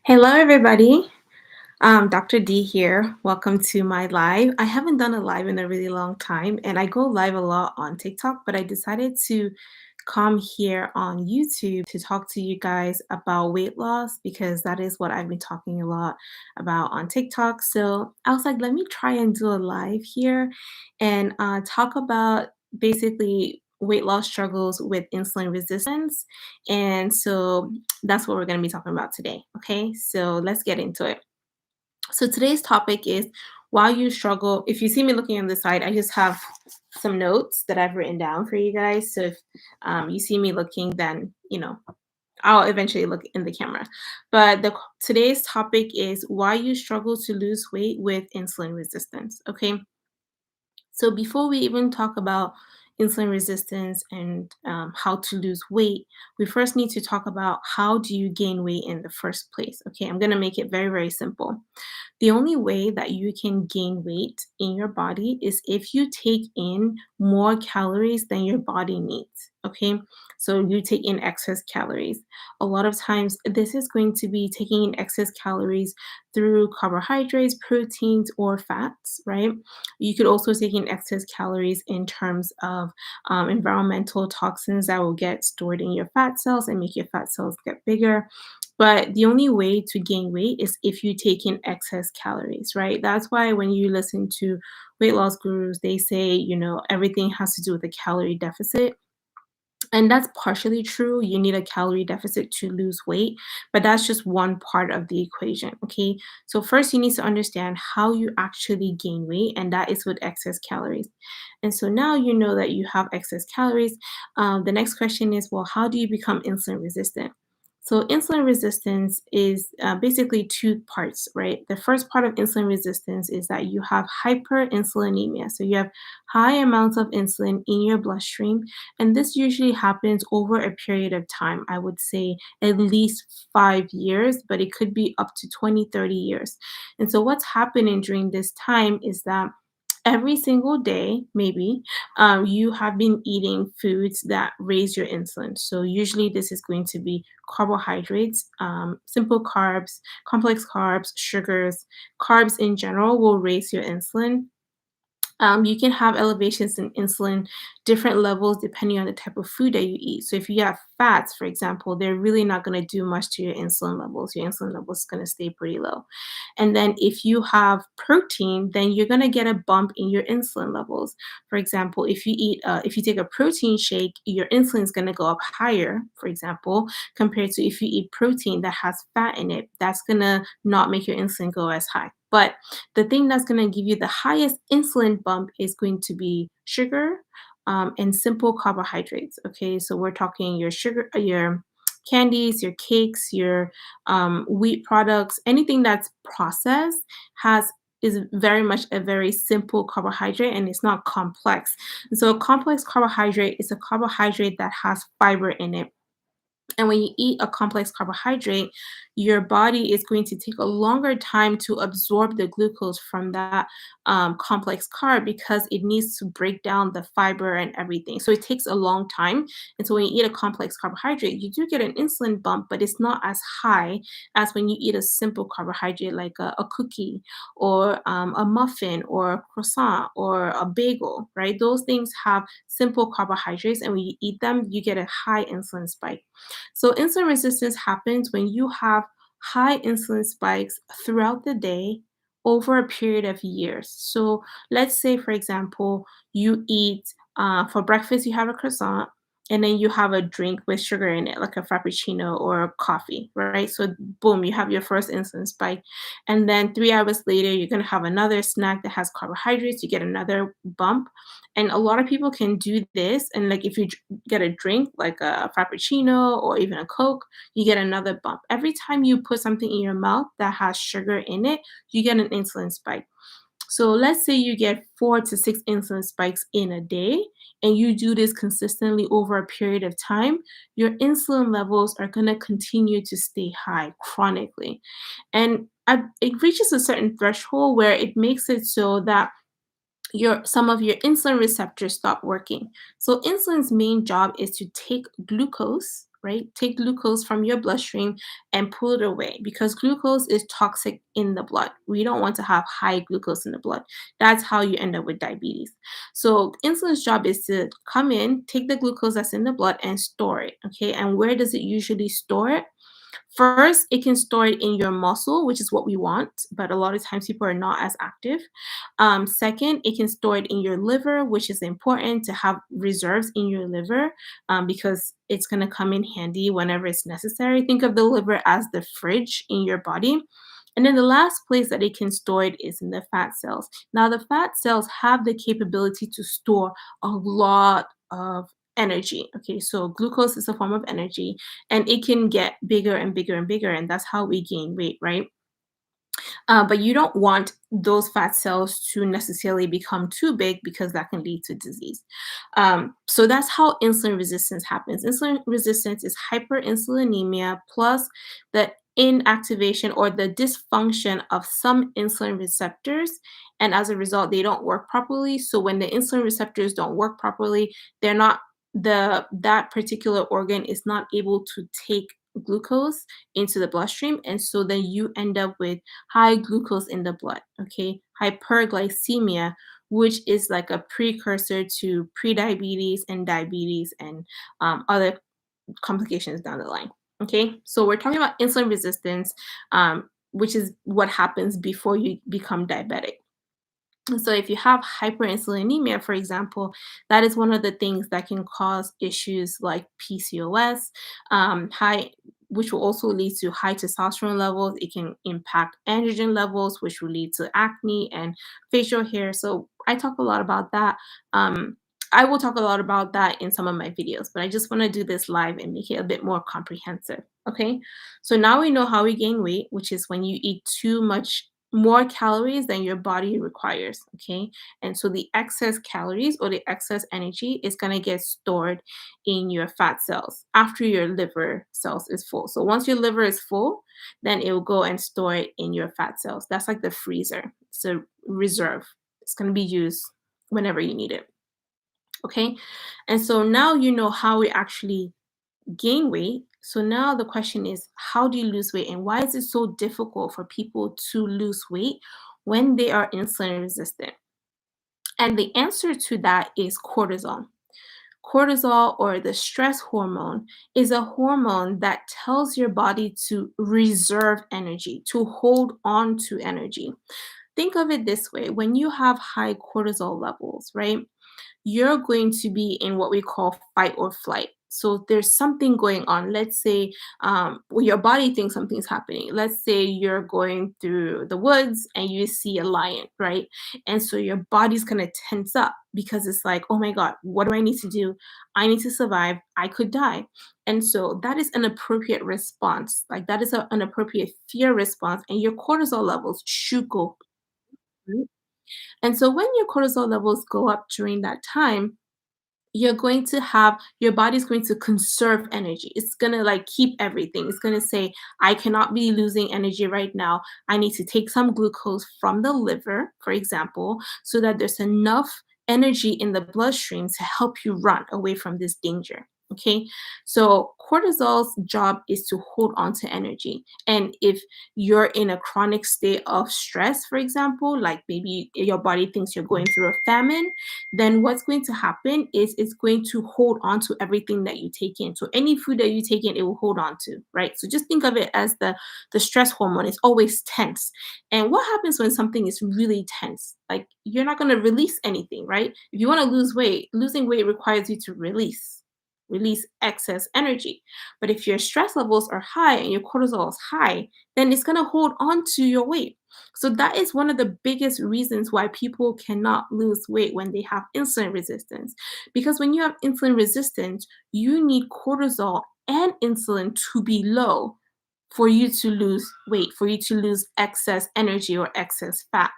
Hello, everybody. Dr. D here. Welcome to my live. I haven't done a live in a really long time, and I go live a lot on TikTok, but I decided to come here on YouTube to talk to you guys about weight loss because that is what I've been talking a lot about on TikTok. So I was like, let me try and do a live here and talk about basically weight loss struggles with insulin resistance. And so that's what we're going to be talking about today. Okay, so let's get into it. So today's topic is why you struggle. If you see me looking on the side, I just have some notes that I've written down for you guys. So if you see me looking, then I'll eventually look in the camera. But today's topic is why you struggle to lose weight with insulin resistance. Okay, so before we even talk about insulin resistance and how to lose weight, we first need to talk about how do you gain weight in the first place. Okay, I'm going to make it very, very simple. The only way that you can gain weight in your body is if you take in more calories than your body needs. Okay, so you take in excess calories. A lot of times, this is going to be taking in excess calories through carbohydrates, proteins, or fats, right? You could also take in excess calories in terms of environmental toxins that will get stored in your fat cells and make your fat cells get bigger. But the only way to gain weight is if you take in excess calories, right? That's why when you listen to weight loss gurus, they say, everything has to do with a calorie deficit. And that's partially true. You need a calorie deficit to lose weight, but that's just one part of the equation. Okay. So, first, you need to understand how you actually gain weight, and that is with excess calories. And so now you know that you have excess calories. The next question is, well, how do you become insulin resistant? So, insulin resistance is basically two parts, right? The first part of insulin resistance is that you have hyperinsulinemia. So, you have high amounts of insulin in your bloodstream, and this usually happens over a period of time. I would say at least 5 years, but it could be up to 20, 30 years. And so, what's happening during this time is that every single day, maybe, you have been eating foods that raise your insulin. So, usually, this is going to be carbohydrates, simple carbs, complex carbs, sugars. Carbs in general will raise your insulin. You can have elevations in insulin, different levels depending on the type of food that you eat. So, if you have fats, for example, they're really not going to do much to your insulin levels. Your insulin levels is going to stay pretty low. And then, if you have protein, then you're going to get a bump in your insulin levels. For example, if you take a protein shake, your insulin is going to go up higher, for example, compared to if you eat protein that has fat in it. That's going to not make your insulin go as high. But the thing that's going to give you the highest insulin bump is going to be sugar and simple carbohydrates. Okay, so we're talking your sugar, your candies, your cakes, your wheat products, anything that's processed has is very much a very simple carbohydrate and it's not complex. And so a complex carbohydrate is a carbohydrate that has fiber in it. And when you eat a complex carbohydrate, your body is going to take a longer time to absorb the glucose from that complex carb because it needs to break down the fiber and everything. So it takes a long time. And so when you eat a complex carbohydrate, you do get an insulin bump, but it's not as high as when you eat a simple carbohydrate like a cookie or a muffin or a croissant or a bagel, right? Those things have simple carbohydrates. And when you eat them, you get a high insulin spike. So, insulin resistance happens when you have high insulin spikes throughout the day over a period of years. So, let's say, for example, you eat for breakfast, you have a croissant. And then you have a drink with sugar in it, like a frappuccino or a coffee, right? So, boom, you have your first insulin spike. And then 3 hours later, you're going to have another snack that has carbohydrates. You get another bump. And a lot of people can do this. And like if you get a drink like a frappuccino or even a Coke, you get another bump. Every time you put something in your mouth that has sugar in it, you get an insulin spike. So let's say you get 4 to 6 insulin spikes in a day, and you do this consistently over a period of time, your insulin levels are going to continue to stay high chronically. And it reaches a certain threshold where it makes it so that some of your insulin receptors stop working. So insulin's main job is to take glucose, right? Take glucose from your bloodstream and pull it away because glucose is toxic in the blood. We don't want to have high glucose in the blood. That's how you end up with diabetes. So insulin's job is to come in, take the glucose that's in the blood and store it. Okay. And where does it usually store it? First, it can store it in your muscle, which is what we want, but a lot of times people are not as active. Second, it can store it in your liver, which is important to have reserves in your liver because it's going to come in handy whenever it's necessary. Think of the liver as the fridge in your body. And then the last place that it can store it is in the fat cells. Now, the fat cells have the capability to store a lot of energy. Okay, so glucose is a form of energy and it can get bigger and bigger and bigger. And that's how we gain weight, right? But you don't want those fat cells to necessarily become too big because that can lead to disease. So that's how insulin resistance happens. Insulin resistance is hyperinsulinemia plus the inactivation or the dysfunction of some insulin receptors. And as a result, they don't work properly. So when the insulin receptors don't work properly, they're not that particular organ is not able to take glucose into the bloodstream, and so then you end up with high glucose in the blood. Okay, hyperglycemia, which is like a precursor to prediabetes and diabetes and other complications down the line. Okay, so we're talking about insulin resistance, which is what happens before you become diabetic. So if you have hyperinsulinemia, for example, that is one of the things that can cause issues like PCOS, high, which will also lead to high testosterone levels. It can impact androgen levels, which will lead to acne and facial hair. So I talk a lot about that. Um, I will talk a lot about that in some of my videos, but I just want to do this live and make it a bit more comprehensive. Okay. So now we know how we gain weight, which is when you eat too much more calories than your body requires. Okay. And so the excess calories or the excess energy is going to get stored in your fat cells after your liver cells is full. So once your liver is full, then it will go and store it in your fat cells. That's like the freezer. It's a reserve. It's going to be used whenever you need it. Okay. And so now you know how we actually gain weight. So now the question is, how do you lose weight and why is it so difficult for people to lose weight when they are insulin resistant? And the answer to that is cortisol. Cortisol, or the stress hormone, is a hormone that tells your body to reserve energy, to hold on to energy. Think of it this way: when you have high cortisol levels, right? You're going to be in what we call fight or flight. So there's something going on. Let's say well, your body thinks something's happening. Let's say you're going through the woods and you see a lion, right? And so your body's going to tense up because it's like, oh my God, what do I need to do? I need to survive. I could die. And so that is an appropriate response. Like that is an appropriate fear response. And your cortisol levels should go. Right? And so when your cortisol levels go up during that time, you're going to have your body's going to conserve energy. It's going to like keep everything. It's going to say, I cannot be losing energy right now. I need to take some glucose from the liver, for example, so that there's enough energy in the bloodstream to help you run away from this danger. Okay, so cortisol's job is to hold on to energy. And if you're in a chronic state of stress, for example, like maybe your body thinks you're going through a famine, then what's going to happen is it's going to hold on to everything that you take in. So any food that you take in, it will hold on to, right? So just think of it as the stress hormone is always tense. And what happens when something is really tense? Like you're not going to release anything, right? If you want to lose weight, losing weight requires you to release excess energy. But if your stress levels are high and your cortisol is high, then it's going to hold on to your weight. So that is one of the biggest reasons why people cannot lose weight when they have insulin resistance. Because when you have insulin resistance, you need cortisol and insulin to be low for you to lose weight, for you to lose excess energy or excess fat.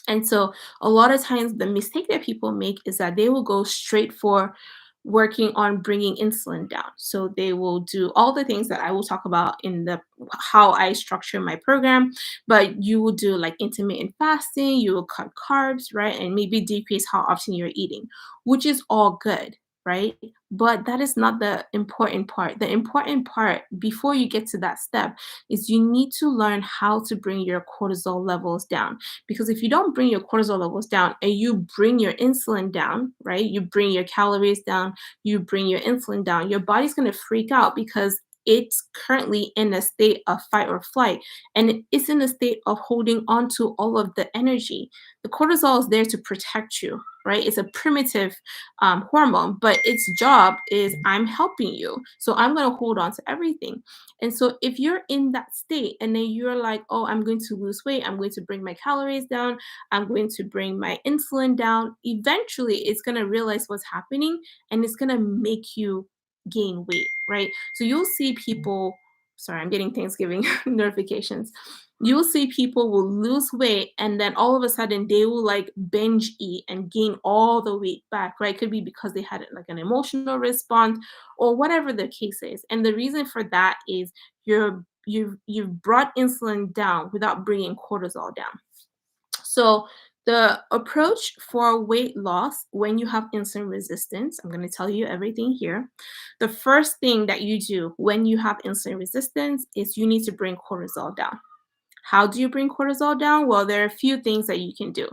And so a lot of times the mistake that people make is that they will go straight for working on bringing insulin down. So they will do all the things that I will talk about in the how I structure my program, but you will do like intermittent fasting, you will cut carbs, right? And maybe decrease how often you're eating, which is all good, right? But that is not the important part. The important part before you get to that step is you need to learn how to bring your cortisol levels down. Because if you don't bring your cortisol levels down and you bring your insulin down, right? You bring your calories down, you bring your insulin down, your body's going to freak out because it's currently in a state of fight or flight, and it's in a state of holding on to all of the energy. The cortisol is there to protect you, right? It's a primitive hormone, but its job is I'm helping you. So I'm going to hold on to everything. And so if you're in that state and then you're like, oh, I'm going to lose weight, I'm going to bring my calories down, I'm going to bring my insulin down, eventually it's going to realize what's happening and it's going to make you gain weight, right? So you'll see people, sorry, I'm getting Thanksgiving notifications. You'll see people will lose weight and then all of a sudden they will like binge eat and gain all the weight back, right? Could be because they had like an emotional response or whatever the case is. And the reason for that is you've brought insulin down without bringing cortisol down. So the approach for weight loss when you have insulin resistance, I'm going to tell you everything here. The first thing that you do when you have insulin resistance is you need to bring cortisol down. How do you bring cortisol down? Well, there are a few things that you can do.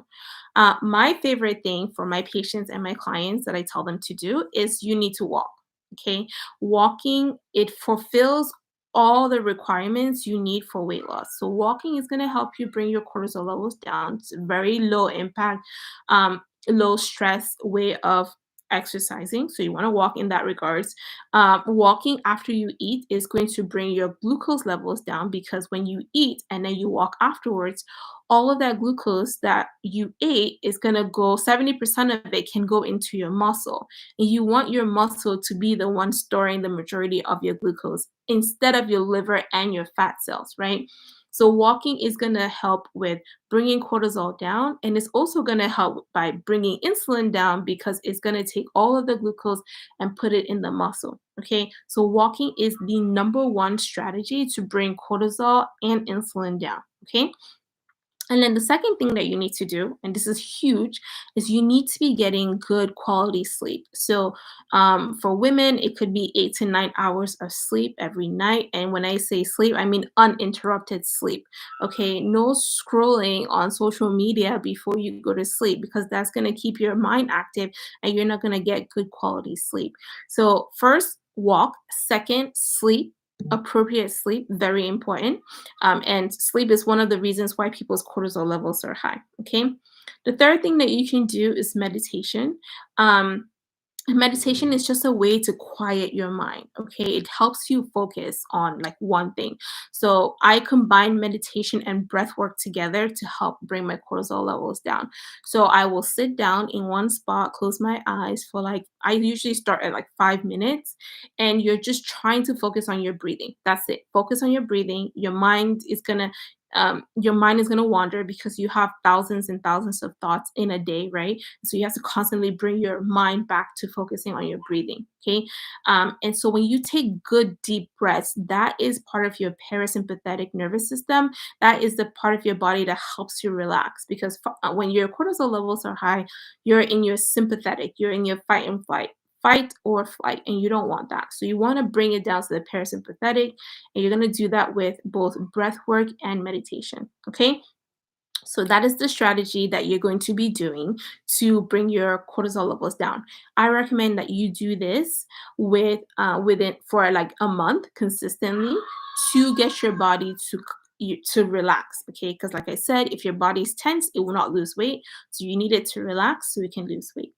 My favorite thing for my patients and my clients that I tell them to do is you need to walk. Okay. Walking, it fulfills all the requirements you need for weight loss. So, walking is going to help you bring your cortisol levels down. It's a very low impact, low stress way of exercising. So, you want to walk in that regards. Walking after you eat is going to bring your glucose levels down because when you eat and then you walk afterwards, all of that glucose that you ate is going to go, 70% of it can go into your muscle. And you want your muscle to be the one storing the majority of your glucose instead of your liver and your fat cells, right? So, walking is going to help with bringing cortisol down, and it's also going to help by bringing insulin down because it's going to take all of the glucose and put it in the muscle. Okay, so walking is the number one strategy to bring cortisol and insulin down. Okay, and then the second thing that you need to do, and this is huge, is you need to be getting good quality sleep. So, for women, it could be 8 to 9 hours of sleep every night. And when I say sleep, I mean uninterrupted sleep. Okay, no scrolling on social media before you go to sleep because that's going to keep your mind active and you're not going to get good quality sleep. So, first, walk. Second, sleep. Appropriate sleep, very important. And sleep is one of the reasons why people's cortisol levels are high. Okay. The third thing that you can do is meditation. Um, Meditation is just a way to quiet your mind. Okay, it helps you focus on like one thing. So I combine meditation and breath work together to help bring my cortisol levels down. So I will sit down in one spot, close my eyes for like, I usually start at like 5 minutes, and you're just trying to focus on your breathing. That's it. Focus on your breathing. Your mind is going to wander because you have thousands and thousands of thoughts in a day, right? So you have to constantly bring your mind back to focusing on your breathing. Okay. And so when you take good deep breaths, that is part of your parasympathetic nervous system. That is the part of your body that helps you relax because when your cortisol levels are high, you're in your sympathetic, you're in your fight or flight, and you don't want that. So you want to bring it down to the parasympathetic, and you're going to do that with both breath work and meditation. Okay. So that is the strategy that you're going to be doing to bring your cortisol levels down. I recommend that you do this within for like a month consistently to get your body to relax. Okay, because like I said, if your body is tense, it will not lose weight. So you need it to relax so you can lose weight.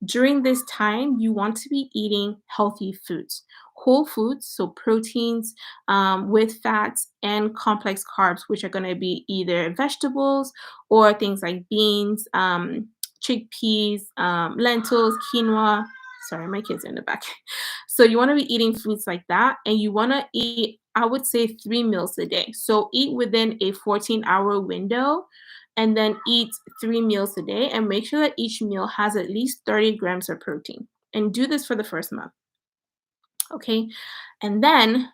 During this time, you want to be eating healthy foods, whole foods, so proteins with fats and complex carbs, which are going to be either vegetables or things like beans, chickpeas, lentils, quinoa. Sorry, my kids are in the back. So you want to be eating foods like that, and you want to eat, I would say, 3 meals a day. So eat within a 14-hour window and then eat 3 meals a day and make sure that each meal has at least 30 grams of protein. And do this for the first month. Okay. And then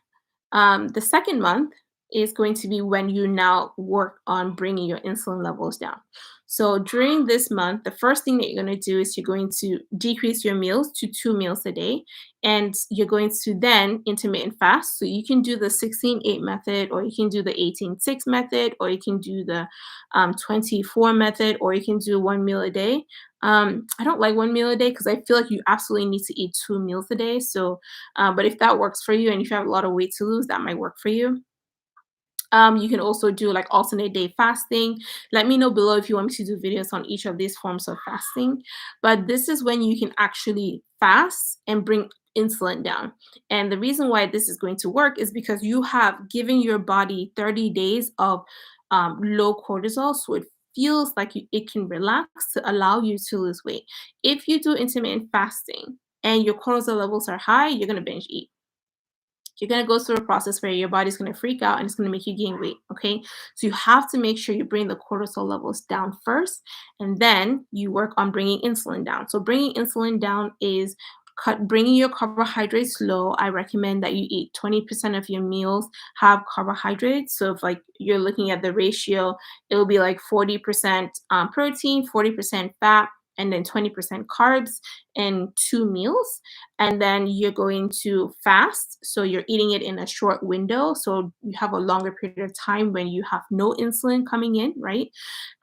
the second month is going to be when you now work on bringing your insulin levels down. So during this month, the first thing that you're going to do is you're going to decrease your meals to 2 meals a day. And you're going to then intermittent fast. So you can do the 16-8 method, or you can do the 18-6 method, or you can do the 24 method, or you can do 1 meal a day. I don't like 1 meal a day because I feel like you absolutely need to eat 2 meals a day. So, but if that works for you and if you have a lot of weight to lose, that might work for you. You can also do like alternate day fasting. Let me know below if you want me to do videos on each of these forms of fasting. But this is when you can actually fast and bring insulin down. And the reason why this is going to work is because you have given your body 30 days of low cortisol. So it feels like it can relax to allow you to lose weight. If you do intermittent fasting and your cortisol levels are high, you're going to binge eat. You're going to go through a process where your body's going to freak out and it's going to make you gain weight. Okay. So you have to make sure you bring the cortisol levels down first, and then you work on bringing insulin down. So bringing insulin down is bringing your carbohydrates low. I recommend that you eat 20% of your meals have carbohydrates. So if like you're looking at the ratio, it will be like 40% protein, 40% fat, and then 20% carbs in 2 meals. And then you're going to fast. So you're eating it in a short window. So you have a longer period of time when you have no insulin coming in, right?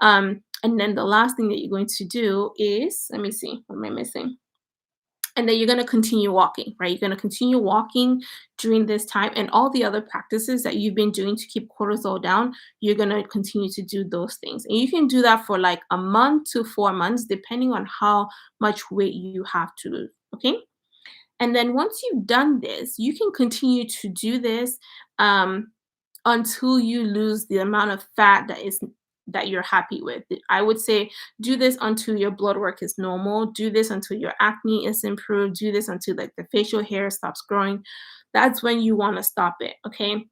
And then the last thing that you're going to do is, let me see, what am I missing? And then you're going to continue walking, right? You're going to continue walking during this time, and all the other practices that you've been doing to keep cortisol down, you're going to continue to do those things. And you can do that for like a month to 4 months, depending on how much weight you have to lose. Okay. And then once you've done this, you can continue to do this um, until you lose the amount of fat that you're happy with. I would say do this until your blood work is normal. Do this until your acne is improved. Do this until like the facial hair stops growing. That's when you want to stop it. Okay.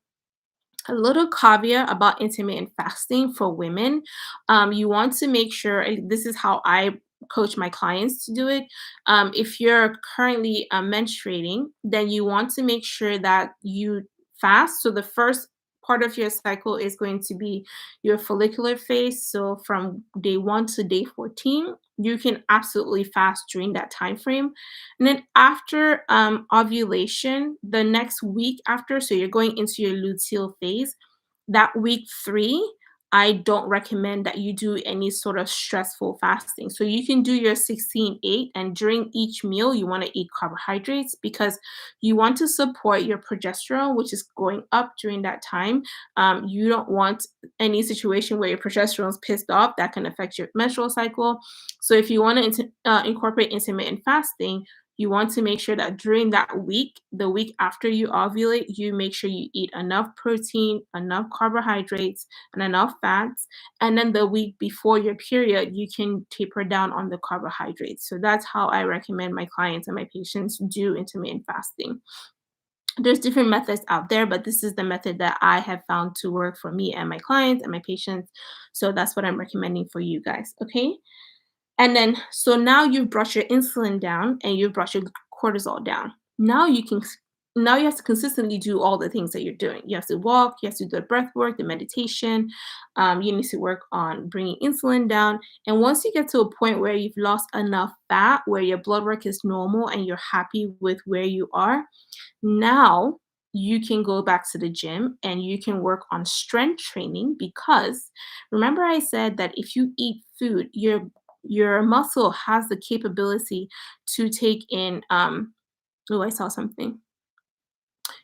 A little caveat about intermittent fasting for women. You want to make sure, and this is how I coach my clients to do it. If you're currently menstruating, then you want to make sure that you fast. So the first part of your cycle is going to be your follicular phase. So from day 1 to day 14, you can absolutely fast during that time frame. And then after ovulation, the next week after, so you're going into your luteal phase, that week 3, I don't recommend that you do any sort of stressful fasting. So you can do your 16-8, and during each meal, you want to eat carbohydrates because you want to support your progesterone, which is going up during that time. You don't want any situation where your progesterone is pissed off that can affect your menstrual cycle. So if you want to incorporate intermittent fasting, you want to make sure that during that week, the week after you ovulate, you make sure you eat enough protein, enough carbohydrates, and enough fats. And then the week before your period, you can taper down on the carbohydrates. So that's how I recommend my clients and my patients do intermittent fasting. There's different methods out there, but this is the method that I have found to work for me and my clients and my patients. So that's what I'm recommending for you guys. Okay. And then, so now you've brought your insulin down and you've brought your cortisol down. Now you have to consistently do all the things that you're doing. You have to walk, you have to do the breath work, the meditation. You need to work on bringing insulin down. And once you get to a point where you've lost enough fat, where your blood work is normal and you're happy with where you are, now you can go back to the gym and you can work on strength training, because remember I said that if you eat food, your muscle has the capability to take in oh, I saw something.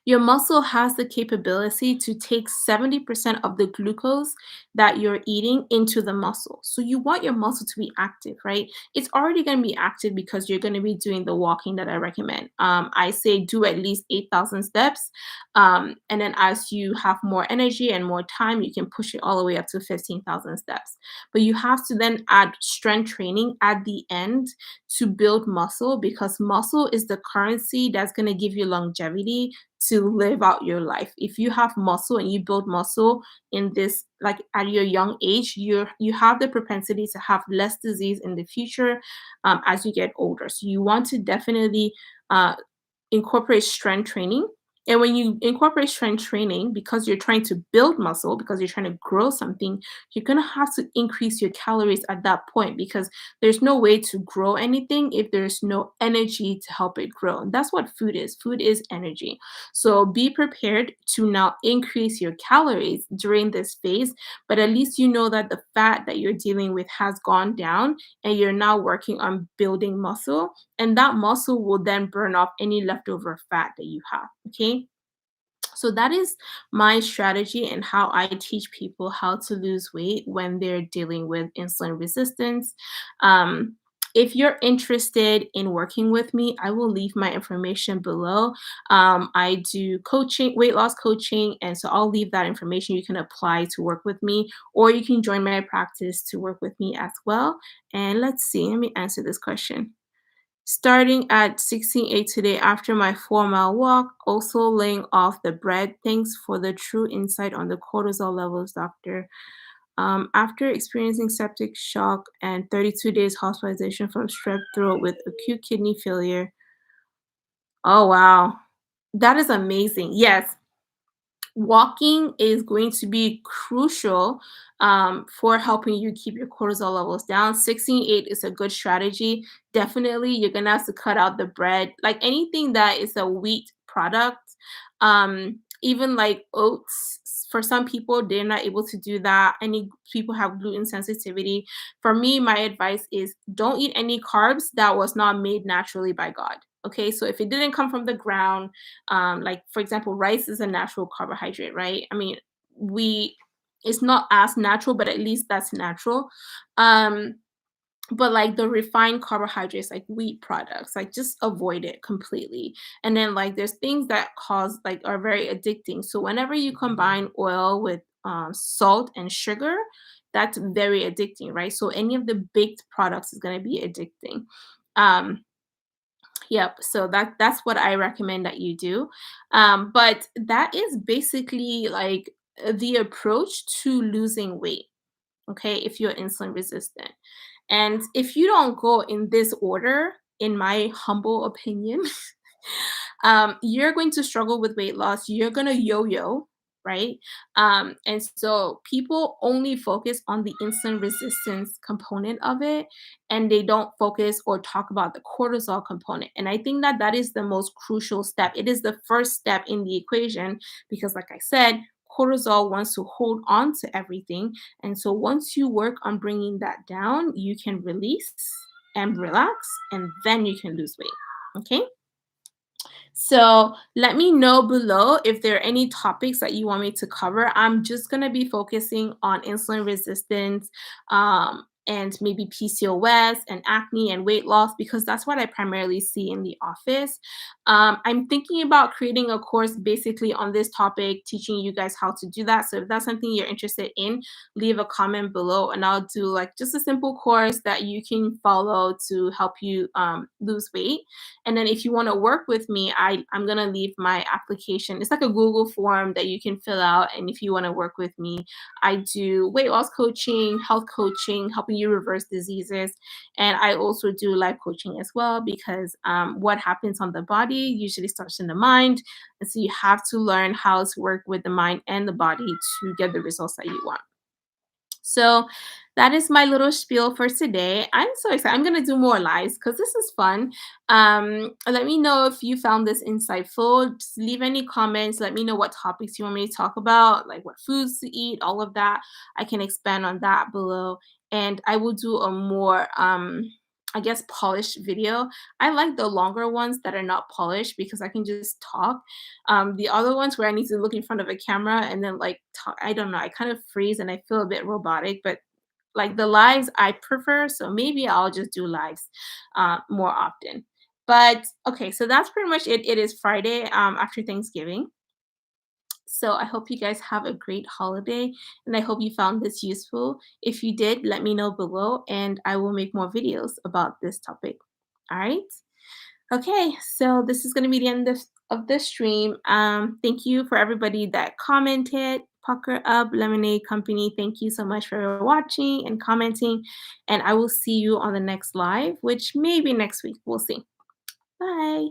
Your muscle has the capability to take 70% of the glucose that you're eating into the muscle. So you want your muscle to be active, right? It's already going to be active because you're going to be doing the walking that I recommend. I say do at least 8,000 steps. And then as you have more energy and more time, you can push it all the way up to 15,000 steps. But you have to then add strength training at the end to build muscle, because muscle is the currency that's going to give you longevity to live out your life. If you have muscle and you build muscle in this, like at your young age, you have the propensity to have less disease in the future as you get older. So you want to definitely incorporate strength training. And when you incorporate strength training, because you're trying to build muscle, because you're trying to grow something, you're going to have to increase your calories at that point because there's no way to grow anything if there's no energy to help it grow. And that's what food is. Food is energy. So be prepared to now increase your calories during this phase, but at least you know that the fat that you're dealing with has gone down and you're now working on building muscle, and that muscle will then burn off any leftover fat that you have. Okay. So that is my strategy and how I teach people how to lose weight when they're dealing with insulin resistance. Um, if you're interested in working with me, I will leave my information below. I do coaching, weight loss coaching, and so I'll leave that information. You can apply to work with me, or you can join my practice to work with me as well. And let's see, let me answer this question. Starting at 16:8 today after my 4-mile walk, also laying off the bread. Thanks for the true insight on the cortisol levels, doctor. After experiencing septic shock and 32 days hospitalization from strep throat with acute kidney failure. Oh, wow. That is amazing. Yes, walking is going to be crucial for helping you keep your cortisol levels down. 16:8 is a good strategy. Definitely, you're gonna have to cut out the bread, like anything that is a wheat product. Even like oats. For some people, they're not able to do that. Any people have gluten sensitivity. For me, my advice is don't eat any carbs that was not made naturally by God. Okay, so if it didn't come from the ground, like for example, rice is a natural carbohydrate, right? I mean, we it's not as natural, but at least that's natural. um but like the refined carbohydrates like wheat products, like just avoid it completely. And then like there's things that cause like are very addicting, so whenever you combine oil with salt and sugar, that's very addicting, right? So any of the baked products is going to be addicting. um Yep. So that's what I recommend that you do. But that is basically like the approach to losing weight. Okay, if you're insulin resistant, and if you don't go in this order, in my humble opinion, you're going to struggle with weight loss. You're going to yo-yo, right? And so people only focus on the insulin resistance component of it, and they don't focus or talk about the cortisol component. And I think that that is the most crucial step. It is the first step in the equation because, like I said, cortisol wants to hold on to everything. And so once you work on bringing that down, you can release and relax, and then you can lose weight. Okay. So let me know below if there are any topics that you want me to cover. I'm just going to be focusing on insulin resistance, and maybe PCOS and acne and weight loss because that's what I primarily see in the office. I'm thinking about creating a course basically on this topic, teaching you guys how to do that. So if that's something you're interested in, leave a comment below and I'll do like just a simple course that you can follow to help you lose weight. And then if you want to work with me, I'm going to leave my application. It's like a Google form that you can fill out. And if you want to work with me, I do weight loss coaching, health coaching, helping you reverse diseases. And I also do life coaching as well because what happens on the body usually starts in the mind. And so you have to learn how to work with the mind and the body to get the results that you want. So that is my little spiel for today. I'm so excited. I'm gonna do more lives because this is fun. Let me know if you found this insightful. Just leave any comments. Let me know what topics you want me to talk about, like what foods to eat, all of that. I can expand on that below. And I will do a more I guess polished video. I like the longer ones that are not polished because I can just talk. The other ones where I need to look in front of a camera and then like talk, I don't know, I kind of freeze and I feel a bit robotic, but like the lives I prefer. So maybe I'll just do lives more often. But okay, so that's pretty much it. It is Friday after Thanksgiving. So I hope you guys have a great holiday and I hope you found this useful. If you did, let me know below and I will make more videos about this topic. All right. Okay, so this is going to be the end of the stream. Thank you for everybody that commented. Pucker Up Lemonade Company, thank you so much for watching and commenting. And I will see you on the next live, which may be next week. We'll see. Bye.